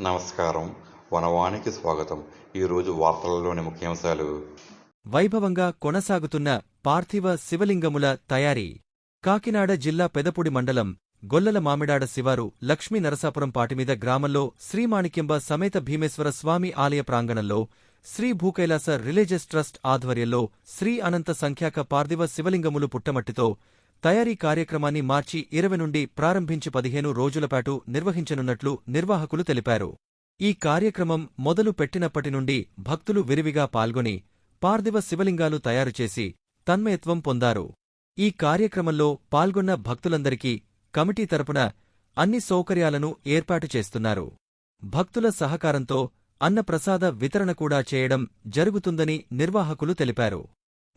నమస్కారం. వనవానికి స్వాగతం. ఈరోజు వార్తలలోని ముఖ్యాంశాలు. వైభవంగా కొనసాగుతున్న పార్థివ శివలింగముల తయారీ. కాకినాడ జిల్లా పెదపూడి మండలం గొల్లల మామిడాడ శివారు లక్ష్మీ నరసాపురం పాటిమీద గ్రామంలో శ్రీమాణిక్యంబ సమేత భీమేశ్వర స్వామి ఆలయ ప్రాంగణంలో శ్రీ భూకైలాస రిలీజియస్ ట్రస్ట్ ఆధ్వర్యంలో శ్రీ అనంత సంఖ్యాక పార్థివ శివలింగములు పుట్టమట్టితో తయారీ కార్యక్రమాన్ని మార్చి 20 నుండి ప్రారంభించి 15 రోజులపాటు నిర్వహించనున్నట్లు నిర్వాహకులు తెలిపారు. ఈ కార్యక్రమం మొదలు పెట్టినప్పటి నుండి భక్తులు విరివిగా పాల్గొని పార్థివ శివలింగాలు తయారుచేసి తన్మయత్వం పొందారు. ఈ కార్యక్రమంలో పాల్గొన్న భక్తులందరికీ కమిటీ తరపున అన్ని సౌకర్యాలను ఏర్పాటు చేస్తున్నారు. భక్తుల సహకారంతో అన్నప్రసాద వితరణ కూడా చేయడం జరుగుతుందని నిర్వాహకులు తెలిపారు.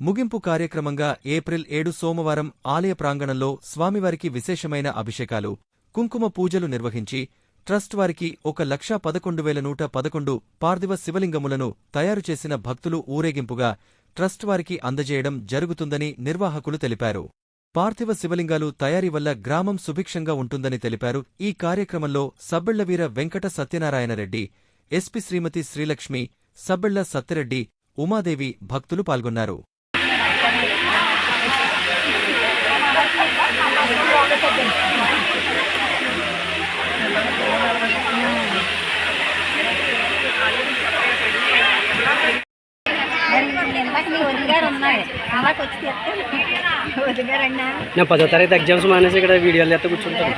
ముగింపు కార్యక్రమంగా ఏప్రిల్ 7 సోమవారం ఆలయ ప్రాంగణంలో స్వామివారికి విశేషమైన అభిషేకాలు, కుంకుమ పూజలు నిర్వహించి ట్రస్ట్ వారికి 1,11,111 పార్థివ శివలింగములను తయారుచేసిన భక్తులు ఊరేగింపుగా ట్రస్ట్ వారికి అందజేయడం జరుగుతుందని నిర్వాహకులు తెలిపారు. పార్థివ శివలింగాలు తయారీ వల్ల గ్రామం సుభిక్షంగా ఉంటుందని తెలిపారు. ఈ కార్యక్రమంలో సబ్బెళ్లవీర వెంకట సత్యనారాయణరెడ్డి, ఎస్పీ శ్రీమతి శ్రీలక్ష్మి, సబ్బెళ్ల సత్యరెడ్డి, ఉమాదేవి భక్తులు పాల్గొన్నారు. నేను 10వ తరగతి ఎగ్జామ్స్ మానేసి ఇక్కడ వీడియోలు ఎత్త కూర్చుంటాను.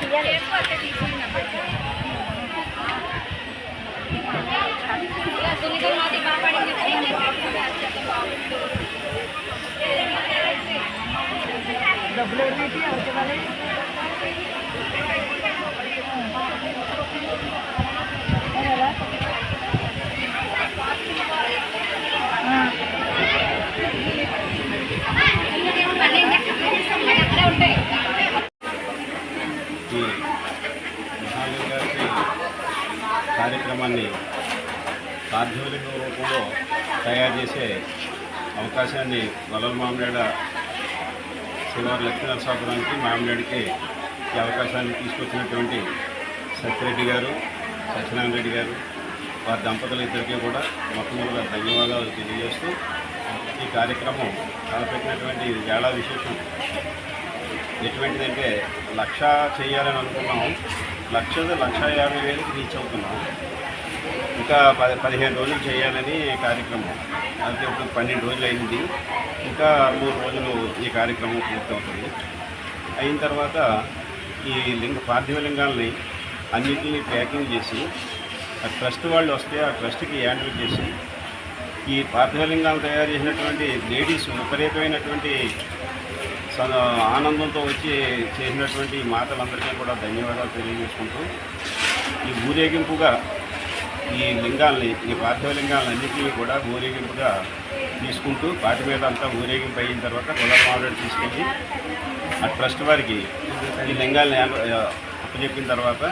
కార్యక్రమాన్ని పార్థివలింగ రూపంలో తయారు చేసే అవకాశాన్ని గొల్లల మామిడాడ శివారు లక్ష్మీ నరసాపురానికి మామిడాడికి ఈ అవకాశాన్ని తీసుకొచ్చినటువంటి సత్యరెడ్డి గారు, సత్యనారాయణ రెడ్డి గారు, వారి దంపతులిద్దరికీ కూడా మొట్టమొదటిగా ధన్యవాదాలు తెలియజేస్తూ ఈ కార్యక్రమం తలపెట్టినటువంటి చాలా విశేషం. ఎటువంటిదంటే 1,00,000 చేయాలని అనుకున్నాం, 1,50,000 రీచ్ అవుతున్నాం. ఇంకా 15 రోజులు చేయాలని కార్యక్రమం. అయితే ఇప్పుడు 12 రోజులు అయింది. ఇంకా 3 రోజులు ఈ కార్యక్రమం పూర్తవుతుంది. అయిన తర్వాత ఈ పార్థివ లింగాలని అన్నిటినీ ప్యాకింగ్ చేసి ఆ ట్రస్ట్ వాళ్ళు వస్తే ఆ ట్రస్ట్కి హ్యాండిల్ చేసి ఈ పార్థివ లింగాలు తయారు చేసినటువంటి లేడీస్ విపరీతమైనటువంటి ఆనందంతో వచ్చి చేసినటువంటి మాటలందరికీ కూడా ధన్యవాదాలు తెలియజేసుకుంటూ ఈ ఊరేగింపుగా ఈ లింగాల్ని, ఈ పార్థివ లింగాలన్నింటినీ కూడా ఊరేగింపుగా తీసుకుంటూ వాటి మీద అంతా ఊరేగింపు అయిన తర్వాత గొల్లల మామిడాడ తీసుకెళ్ళి ఆ ట్రస్ట్ వారికి ఈ లింగాల్ని అప్పచెప్పిన తర్వాత